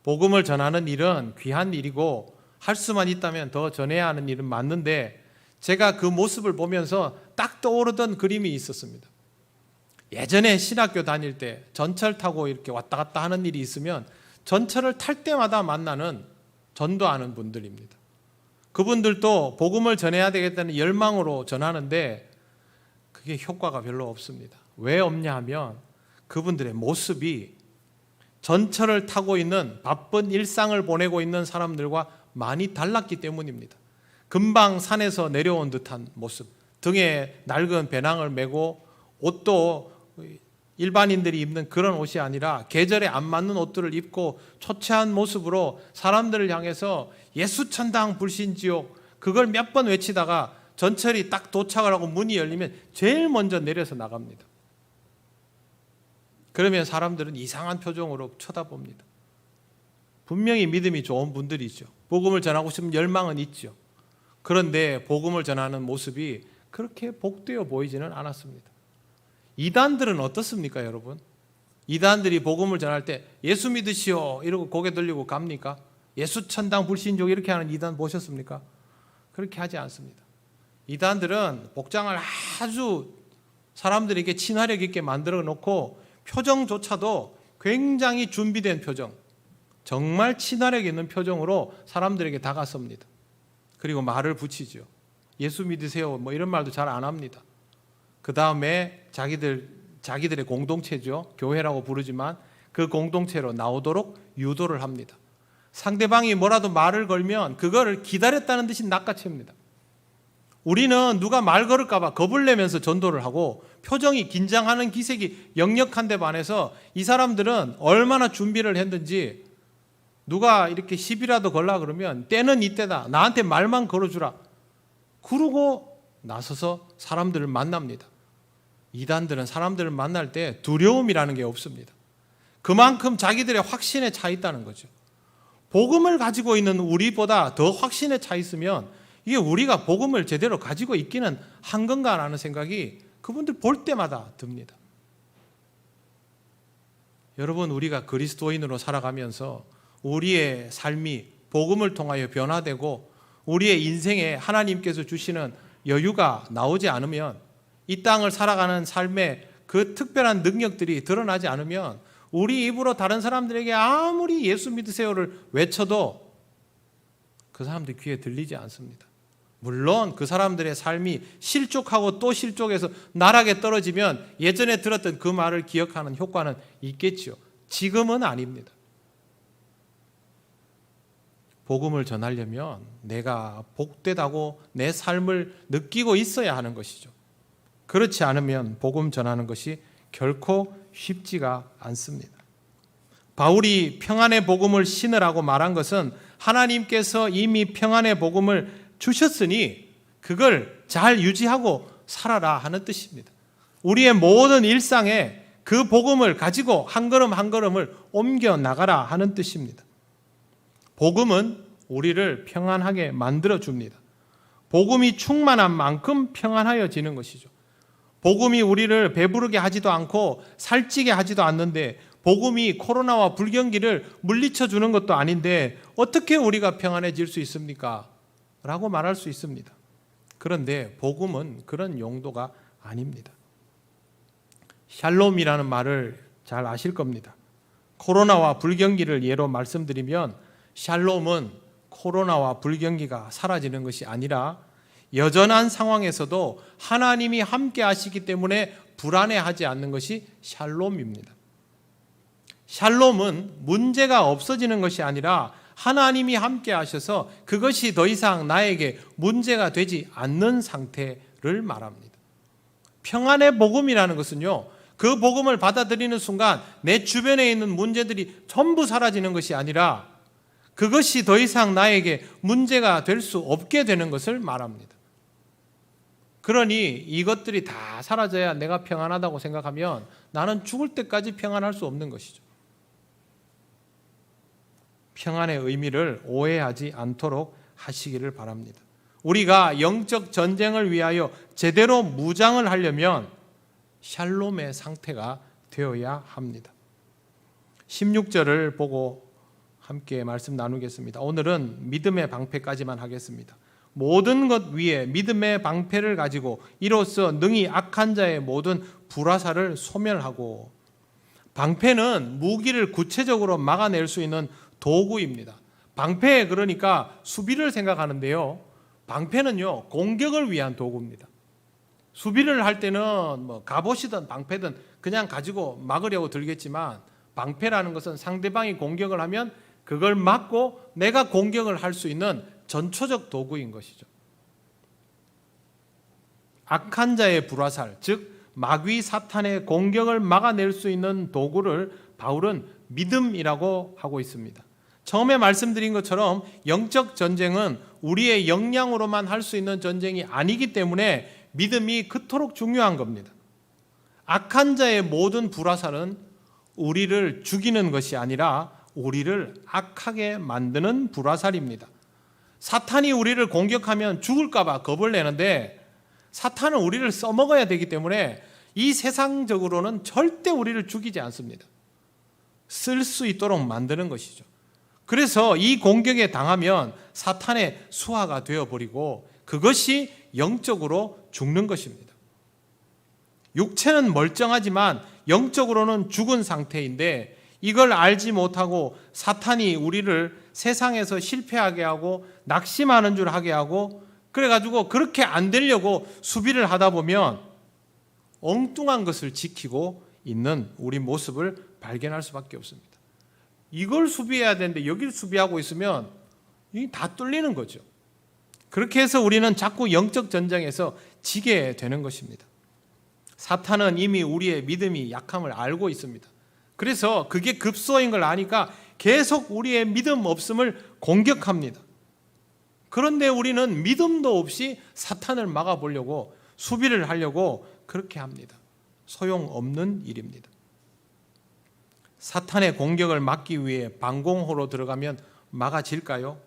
복음을 전하는 일은 귀한 일이고 할 수만 있다면 더 전해야 하는 일은 맞는데 제가 그 모습을 보면서 딱 떠오르던 그림이 있었습니다. 예전에 신학교 다닐 때 전철 타고 이렇게 왔다 갔다 하는 일이 있으면 전철을 탈 때마다 만나는 전도하는 분들입니다. 그분들도 복음을 전해야 되겠다는 열망으로 전하는데 그게 효과가 별로 없습니다. 왜 없냐 하면 그분들의 모습이 전철을 타고 있는 바쁜 일상을 보내고 있는 사람들과 많이 달랐기 때문입니다. 금방 산에서 내려온 듯한 모습, 등에 낡은 배낭을 메고 옷도 일반인들이 입는 그런 옷이 아니라 계절에 안 맞는 옷들을 입고 초췌한 모습으로 사람들을 향해서 예수천당 불신지옥 그걸 몇 번 외치다가 전철이 딱 도착을 하고 문이 열리면 제일 먼저 내려서 나갑니다. 그러면 사람들은 이상한 표정으로 쳐다봅니다. 분명히 믿음이 좋은 분들이죠. 복음을 전하고 싶은 열망은 있죠. 그런데 복음을 전하는 모습이 그렇게 복되어 보이지는 않았습니다. 이단들은 어떻습니까, 여러분? 이단들이 복음을 전할 때 예수 믿으시오 이러고 고개 돌리고 갑니까? 예수 천당 불신족 이렇게 하는 이단 보셨습니까? 그렇게 하지 않습니다. 이단들은 복장을 아주 사람들에게 친화력 있게 만들어 놓고 표정조차도 굉장히 준비된 표정, 정말 친화력 있는 표정으로 사람들에게 다가섭니다. 그리고 말을 붙이죠. 예수 믿으세요 뭐 이런 말도 잘 안 합니다. 그 다음에 자기들의 공동체죠. 교회라고 부르지만 그 공동체로 나오도록 유도를 합니다. 상대방이 뭐라도 말을 걸면 그거를 기다렸다는 듯이 낚아챕니다. 우리는 누가 말 걸을까 봐 겁을 내면서 전도를 하고 표정이 긴장하는 기색이 역력한데 반해서 이 사람들은 얼마나 준비를 했는지 누가 이렇게 시비라도 걸라 그러면 때는 이때다. 나한테 말만 걸어주라. 그러고 나서서 사람들을 만납니다. 이단들은 사람들을 만날 때 두려움이라는 게 없습니다. 그만큼 자기들의 확신에 차 있다는 거죠. 복음을 가지고 있는 우리보다 더 확신에 차 있으면 이게 우리가 복음을 제대로 가지고 있기는 한 건가라는 생각이 그분들 볼 때마다 듭니다. 여러분, 우리가 그리스도인으로 살아가면서 우리의 삶이 복음을 통하여 변화되고 우리의 인생에 하나님께서 주시는 여유가 나오지 않으면 이 땅을 살아가는 삶의 그 특별한 능력들이 드러나지 않으면 우리 입으로 다른 사람들에게 아무리 예수 믿으세요를 외쳐도 그 사람들 귀에 들리지 않습니다. 물론 그 사람들의 삶이 실족하고 또 실족해서 나락에 떨어지면 예전에 들었던 그 말을 기억하는 효과는 있겠죠. 지금은 아닙니다. 복음을 전하려면 내가 복되다고 내 삶을 느끼고 있어야 하는 것이죠. 그렇지 않으면 복음 전하는 것이 결코 쉽지가 않습니다. 바울이 평안의 복음을 신으라고 말한 것은 하나님께서 이미 평안의 복음을 주셨으니 그걸 잘 유지하고 살아라 하는 뜻입니다. 우리의 모든 일상에 그 복음을 가지고 한 걸음 한 걸음을 옮겨 나가라 하는 뜻입니다. 복음은 우리를 평안하게 만들어 줍니다. 복음이 충만한 만큼 평안하여지는 것이죠. 복음이 우리를 배부르게 하지도 않고 살찌게 하지도 않는데 복음이 코로나와 불경기를 물리쳐 주는 것도 아닌데 어떻게 우리가 평안해질 수 있습니까? 라고 말할 수 있습니다. 그런데 복음은 그런 용도가 아닙니다. 샬롬이라는 말을 잘 아실 겁니다. 코로나와 불경기를 예로 말씀드리면 샬롬은 코로나와 불경기가 사라지는 것이 아니라 여전한 상황에서도 하나님이 함께 하시기 때문에 불안해하지 않는 것이 샬롬입니다. 샬롬은 문제가 없어지는 것이 아니라 하나님이 함께 하셔서 그것이 더 이상 나에게 문제가 되지 않는 상태를 말합니다. 평안의 복음이라는 것은요, 그 복음을 받아들이는 순간 내 주변에 있는 문제들이 전부 사라지는 것이 아니라 그것이 더 이상 나에게 문제가 될 수 없게 되는 것을 말합니다. 그러니 이것들이 다 사라져야 내가 평안하다고 생각하면 나는 죽을 때까지 평안할 수 없는 것이죠. 평안의 의미를 오해하지 않도록 하시기를 바랍니다. 우리가 영적 전쟁을 위하여 제대로 무장을 하려면 샬롬의 상태가 되어야 합니다. 16절을 보고 함께 말씀 나누겠습니다. 오늘은 믿음의 방패까지만 하겠습니다. 모든 것 위에 믿음의 방패를 가지고 이로써 능히 악한 자의 모든 불화살을 소멸하고, 방패는 무기를 구체적으로 막아낼 수 있는 도구입니다. 방패, 그러니까 수비를 생각하는데요, 방패는요 공격을 위한 도구입니다. 수비를 할 때는 뭐 갑옷이든 방패든 그냥 가지고 막으려고 들겠지만, 방패라는 것은 상대방이 공격을 하면 그걸 막고 내가 공격을 할 수 있는 전초적 도구인 것이죠. 악한 자의 불화살, 즉 마귀 사탄의 공격을 막아낼 수 있는 도구를 바울은 믿음이라고 하고 있습니다. 처음에 말씀드린 것처럼 영적 전쟁은 우리의 역량으로만 할 수 있는 전쟁이 아니기 때문에 믿음이 그토록 중요한 겁니다. 악한 자의 모든 불화살은 우리를 죽이는 것이 아니라 우리를 악하게 만드는 불화살입니다. 사탄이 우리를 공격하면 죽을까 봐 겁을 내는데, 사탄은 우리를 써먹어야 되기 때문에 이 세상적으로는 절대 우리를 죽이지 않습니다. 쓸 수 있도록 만드는 것이죠. 그래서 이 공격에 당하면 사탄의 수하가 되어버리고 그것이 영적으로 죽는 것입니다. 육체는 멀쩡하지만 영적으로는 죽은 상태인데, 이걸 알지 못하고 사탄이 우리를 세상에서 실패하게 하고 낙심하는 줄 하게 하고, 그래가지고 그렇게 안 되려고 수비를 하다 보면 엉뚱한 것을 지키고 있는 우리 모습을 발견할 수밖에 없습니다. 이걸 수비해야 되는데 여기를 수비하고 있으면 이게 다 뚫리는 거죠. 그렇게 해서 우리는 자꾸 영적 전쟁에서 지게 되는 것입니다. 사탄은 이미 우리의 믿음이 약함을 알고 있습니다. 그래서 그게 급소인 걸 아니까 계속 우리의 믿음 없음을 공격합니다. 그런데 우리는 믿음도 없이 사탄을 막아보려고, 수비를 하려고 그렇게 합니다. 소용없는 일입니다. 사탄의 공격을 막기 위해 방공호로 들어가면 막아질까요?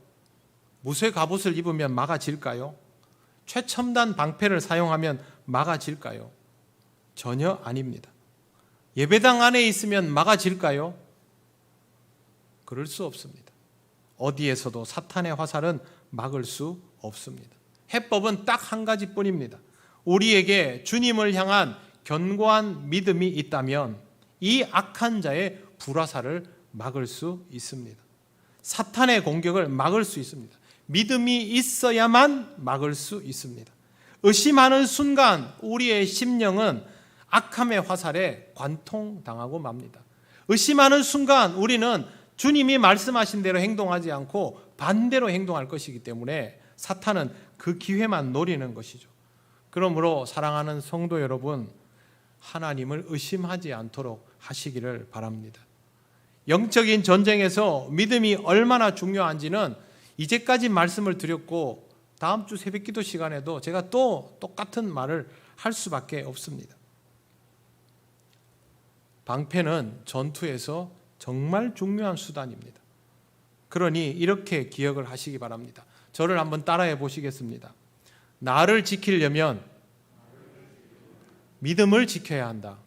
무쇠 갑옷을 입으면 막아질까요? 최첨단 방패를 사용하면 막아질까요? 전혀 아닙니다. 예배당 안에 있으면 막아질까요? 그럴 수 없습니다. 어디에서도 사탄의 화살은 막을 수 없습니다. 해법은 딱 한 가지뿐입니다. 우리에게 주님을 향한 견고한 믿음이 있다면 이 악한 자의 불화살을 막을 수 있습니다. 사탄의 공격을 막을 수 있습니다. 믿음이 있어야만 막을 수 있습니다. 의심하는 순간 우리의 심령은 악함의 화살에 관통당하고 맙니다. 의심하는 순간 우리는 주님이 말씀하신 대로 행동하지 않고 반대로 행동할 것이기 때문에 사탄은 그 기회만 노리는 것이죠. 그러므로 사랑하는 성도 여러분, 하나님을 의심하지 않도록 하시기를 바랍니다. 영적인 전쟁에서 믿음이 얼마나 중요한지는 이제까지 말씀을 드렸고, 다음 주 새벽기도 시간에도 제가 또 똑같은 말을 할 수밖에 없습니다. 방패는 전투에서 정말 중요한 수단입니다. 그러니 이렇게 기억을 하시기 바랍니다. 저를 한번 따라해 보시겠습니다. 나를 지키려면 믿음을 지켜야 한다.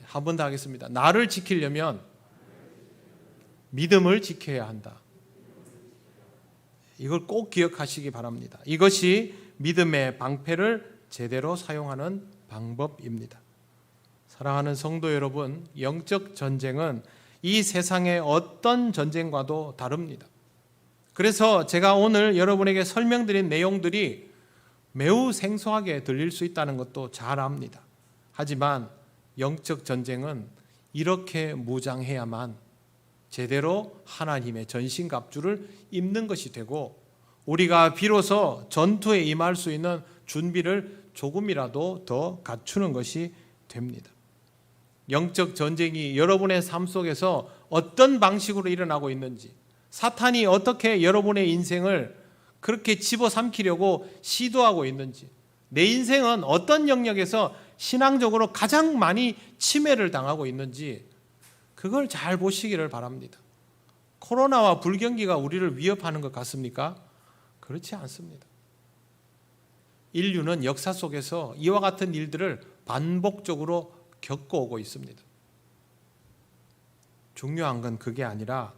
한 번 더 하겠습니다. 나를 지키려면 믿음을 지켜야 한다. 이걸 꼭 기억하시기 바랍니다. 이것이 믿음의 방패를 제대로 사용하는 방법입니다. 사랑하는 성도 여러분, 영적 전쟁은 이 세상의 어떤 전쟁과도 다릅니다. 그래서 제가 오늘 여러분에게 설명드린 내용들이 매우 생소하게 들릴 수 있다는 것도 잘 압니다. 하지만 영적 전쟁은 이렇게 무장해야만 제대로 하나님의 전신갑주를 입는 것이 되고, 우리가 비로소 전투에 임할 수 있는 준비를 조금이라도 더 갖추는 것이 됩니다. 영적 전쟁이 여러분의 삶 속에서 어떤 방식으로 일어나고 있는지, 사탄이 어떻게 여러분의 인생을 그렇게 집어삼키려고 시도하고 있는지, 내 인생은 어떤 영역에서 신앙적으로 가장 많이 침해를 당하고 있는지, 그걸 잘 보시기를 바랍니다. 코로나와 불경기가 우리를 위협하는 것 같습니까? 그렇지 않습니다. 인류는 역사 속에서 이와 같은 일들을 반복적으로 겪어오고 있습니다. 중요한 건 그게 아니라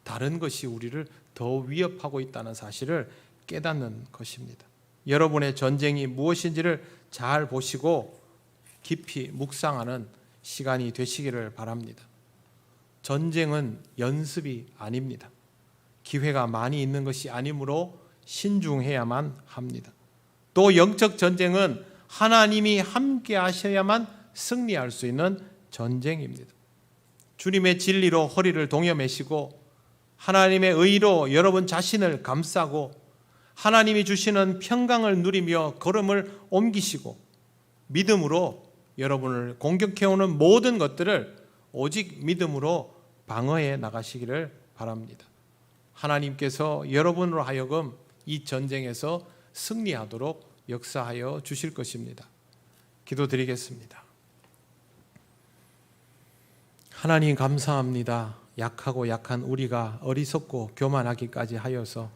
다른 것이 우리를 더 위협하고 있다는 사실을 깨닫는 것입니다. 여러분의 전쟁이 무엇인지를 잘 보시고 깊이 묵상하는 시간이 되시기를 바랍니다. 전쟁은 연습이 아닙니다. 기회가 많이 있는 것이 아니므로 신중해야만 합니다. 또 영적 전쟁은 하나님이 함께 하셔야만 승리할 수 있는 전쟁입니다. 주님의 진리로 허리를 동여매시고 하나님의 의로 여러분 자신을 감싸고 하나님이 주시는 평강을 누리며 걸음을 옮기시고 믿음으로 여러분을 공격해오는 모든 것들을 오직 믿음으로 방어해 나가시기를 바랍니다. 하나님께서 여러분으로 하여금 이 전쟁에서 승리하도록 역사하여 주실 것입니다. 기도드리겠습니다. 하나님 감사합니다. 약하고 약한 우리가 어리석고 교만하기까지 하여서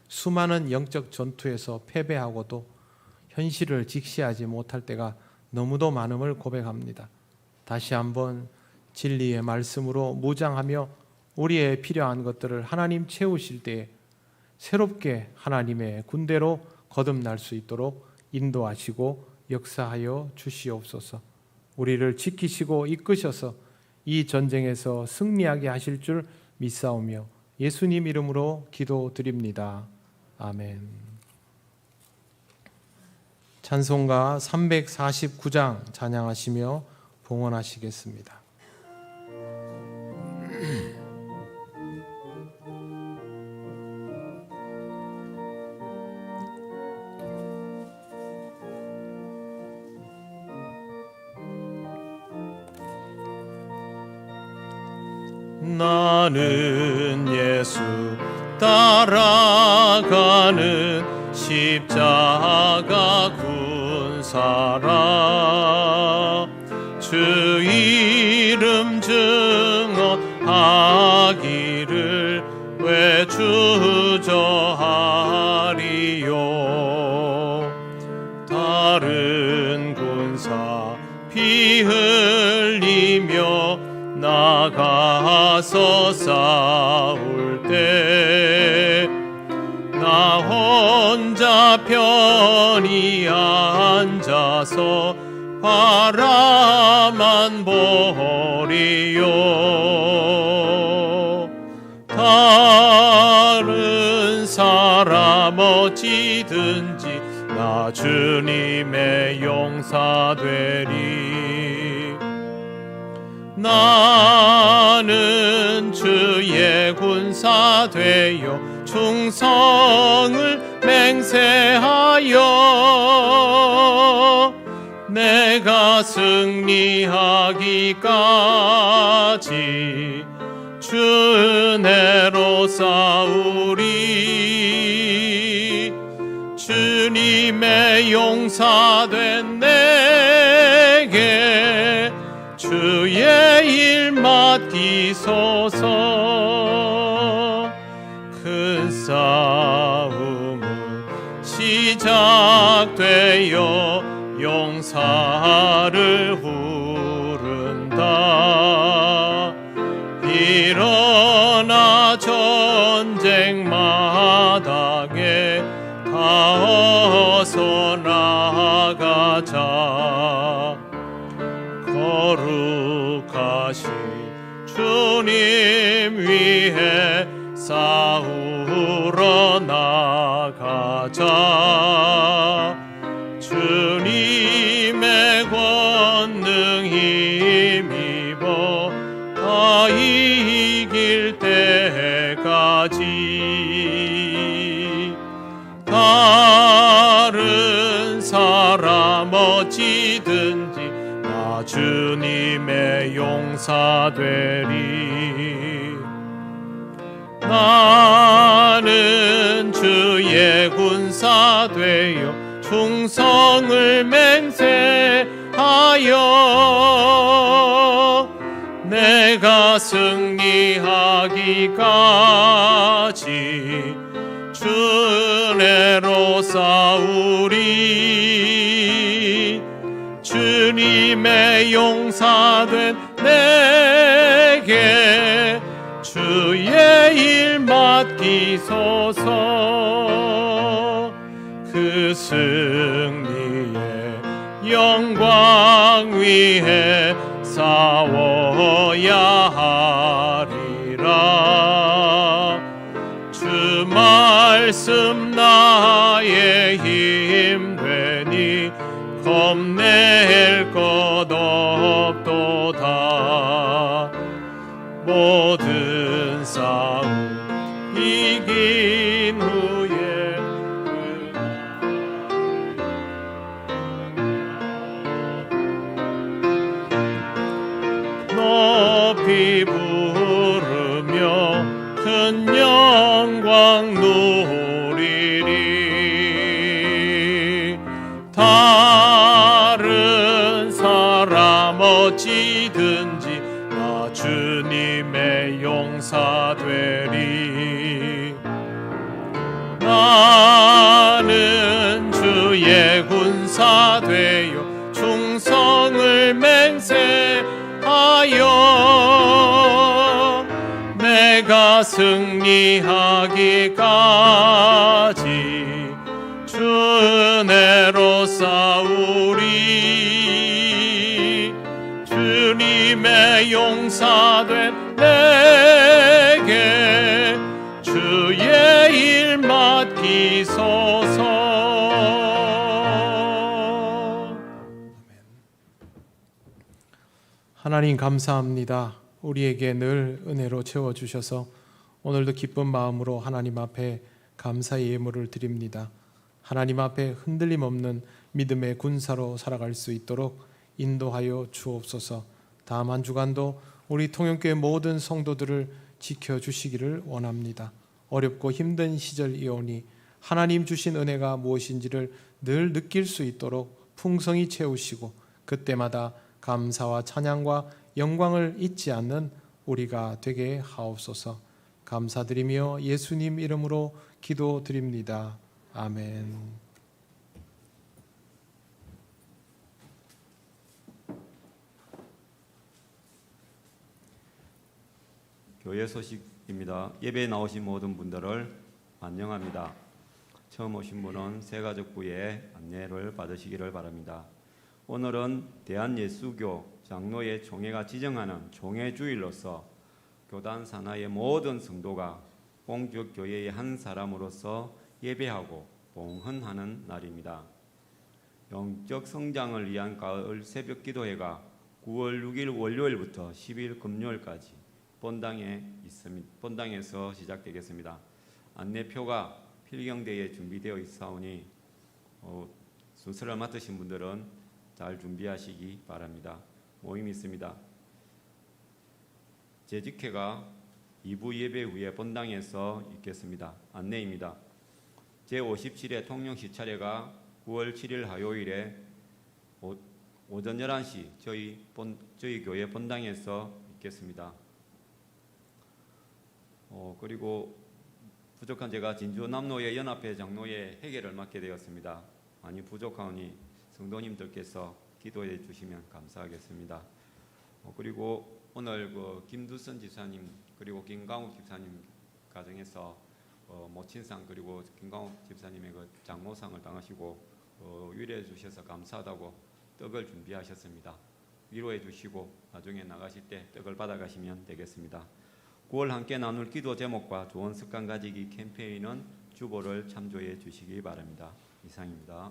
수많은 영적 전투에서 패배하고도 현실을 직시하지 못할 때가 너무도 많음을 고백합니다. 다시 한번 진리의 말씀으로 무장하며 우리의 필요한 것들을 하나님 채우실 때에 새롭게 하나님의 군대로 거듭날 수 있도록 인도하시고 역사하여 주시옵소서. 우리를 지키시고 이끄셔서 이 전쟁에서 승리하게 하실 줄 믿사오며 예수님 이름으로 기도드립니다. 아멘. 찬송가 349장 찬양하시며 봉헌하시겠습니다. 나는 예수 따라가는 십자가 군사라 주 이름 증언하기를 왜 주저하리요. 다른 군사 피 흘리며 나가서 싸울 때 나 혼자 편히 앉아서 바라만 보리요. 다른 사람 어찌든지 나 주님의 용사 되리. 나는 주의 군사 되어 충성을 맹세하여 내가 승리하기까지 주 은혜로 싸우리. 주님의 용사 된 내게 주의 일 맡기소서. 큰 싸움은 시작되어 용사를 부른다. 일어나 전쟁 마당에 다 어서 나가자. 거룩하신 주님 위해 싸우러 나가자. 주님의 권능 힘입어 다 이길 때까지. 다른 사람 어찌든지 나 주님의 용사 되리. 나는 주의 군사 되어 충성을 맹세하여 내가 승리하기까지 주 은혜로 싸우리. 주님의 용사 된 내게 주의 일 맡기소서. 그 승리의 영광 위에 싸워야 하리라. 주 말씀 나의 힘 되니 겁낼 것 없도다. 모든 싸움 이긴 후에 높이 부르며 큰 영광 누리리. 다른 사람 어찌든지 나 주님의 용사 되리. 나는 주의 군사 되어 충성을 맹세하여 내가 승리하기까지 주 은혜로 싸우리. 주님의 용사 된 내게 주의 일 맡기소서. 하나님 감사합니다. 우리에게 늘 은혜로 채워주셔서 오늘도 기쁜 마음으로 하나님 앞에 감사의 예물을 드립니다. 하나님 앞에 흔들림 없는 믿음의 군사로 살아갈 수 있도록 인도하여 주옵소서. 다음 한 주간도 우리 통영교회 모든 성도들을 지켜주시기를 원합니다. 어렵고 힘든 시절이오니 하나님 주신 은혜가 무엇인지를 늘 느낄 수 있도록 풍성히 채우시고 그때마다 감사와 찬양과 영광을 잊지 않는 우리가 되게 하옵소서. 감사드리며 예수님 이름으로 기도드립니다. 아멘. 교회 소식입니다. 예배에 나오신 모든 분들을 환영합니다. 처음 오신 분은 새가족부의 안내를 받으시기를 바랍니다. 오늘은 대한예수교 장로회 총회가 지정하는 총회주일로서 교단 산하의 모든 성도가 공적 교회의 한 사람으로서 예배하고 봉헌하는 날입니다. 영적 성장을 위한 가을 새벽 기도회가 9월 6일 월요일부터 10일 금요일까지 본당에서 시작되겠습니다. 안내표가 필경대에 준비되어 있사오니 순서를 맡으신 분들은 잘 준비하시기 바랍니다. 모임이 있습니다. 재직회가 2부 예배 후에 본당에서 있겠습니다. 안내입니다. 제57회 통영시 차례가 9월 7일 화요일에 오전 11시 저희 교회 본당에서 있겠습니다. 그리고 부족한 제가 진주 남로회 연합회 장로회 회계를 맡게 되었습니다. 많이 부족하오니 성도님들께서 기도해 주시면 감사하겠습니다. 그리고 오늘 김두선 지사님 그리고 김강욱 집사님 가정에서 모친상 그리고 김강욱 집사님의 장모상을 당하시고 위로해 주셔서 감사하다고 떡을 준비하셨습니다. 위로해 주시고 나중에 나가실 때 떡을 받아가시면 되겠습니다. 9월 함께 나눌 기도 제목과 좋은 습관 가지기 캠페인은 주보를 참조해 주시기 바랍니다. 이상입니다.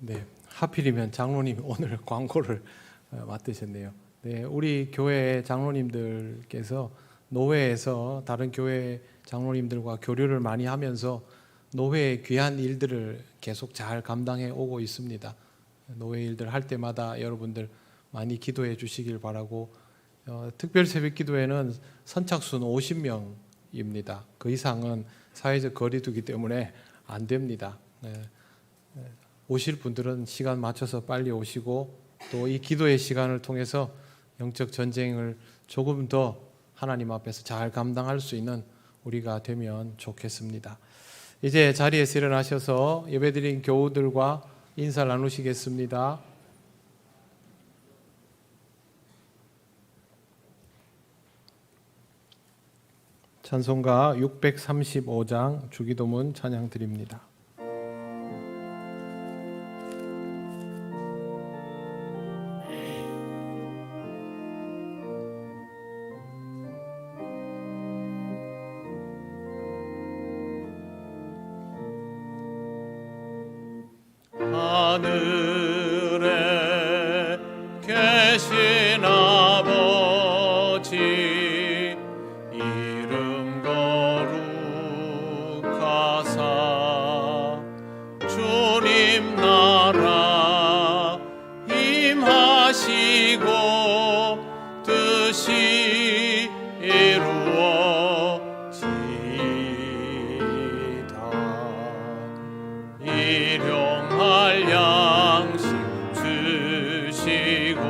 네, 하필이면 장로님이 오늘 광고를 맡으셨네요. 네, 우리 교회 장로님들께서 노회에서 다른 교회 장로님들과 교류를 많이 하면서 노회의 귀한 일들을 계속 잘 감당해 오고 있습니다. 노회 일들 할 때마다 여러분들 많이 기도해 주시길 바라고 특별 새벽 기도회는 선착순 50명입니다. 그 이상은 사회적 거리두기 때문에 안 됩니다. 오실 분들은 시간 맞춰서 빨리 오시고 또 이 기도의 시간을 통해서 영적 전쟁을 조금 더 하나님 앞에서 잘 감당할 수 있는 우리가 되면 좋겠습니다. 이제 자리에서 일어나셔서 예배드린 교우들과 인사를 나누시겠습니다. 찬송가 635장 주기도문 찬양 드립니다. 하늘에 계신 아버지 이름 거룩하사 주님 나라 임하시고 뜻이 이루어지이다. 일용할 양식 주시고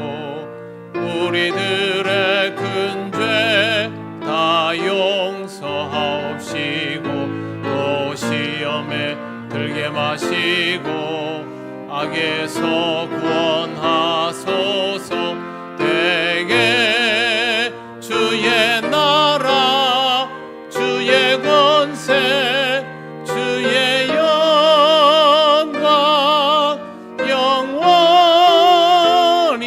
우리들의 큰 죄 다 용서하옵시고 또 시험에 들게 마시고 악에서 구원하소서. 대개 주의 나라 주의 권세 주의 영광 영원히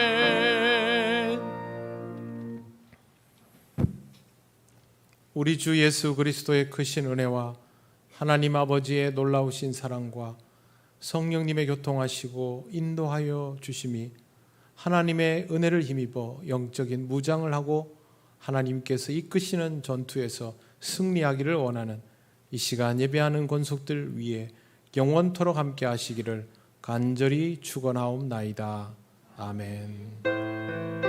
아멘. 우리 주 예수 그리스도의 크신 은혜와 하나님 아버지의 놀라우신 사랑과 성령님의 교통하시고 인도하여 주심이 하나님의 은혜를 힘입어 영적인 무장을 하고 하나님께서 이끄시는 전투에서 승리하기를 원하는 이 시간 예배하는 권속들 위에 영원토록 함께 하시기를 간절히 축원하옵나이다. 아멘.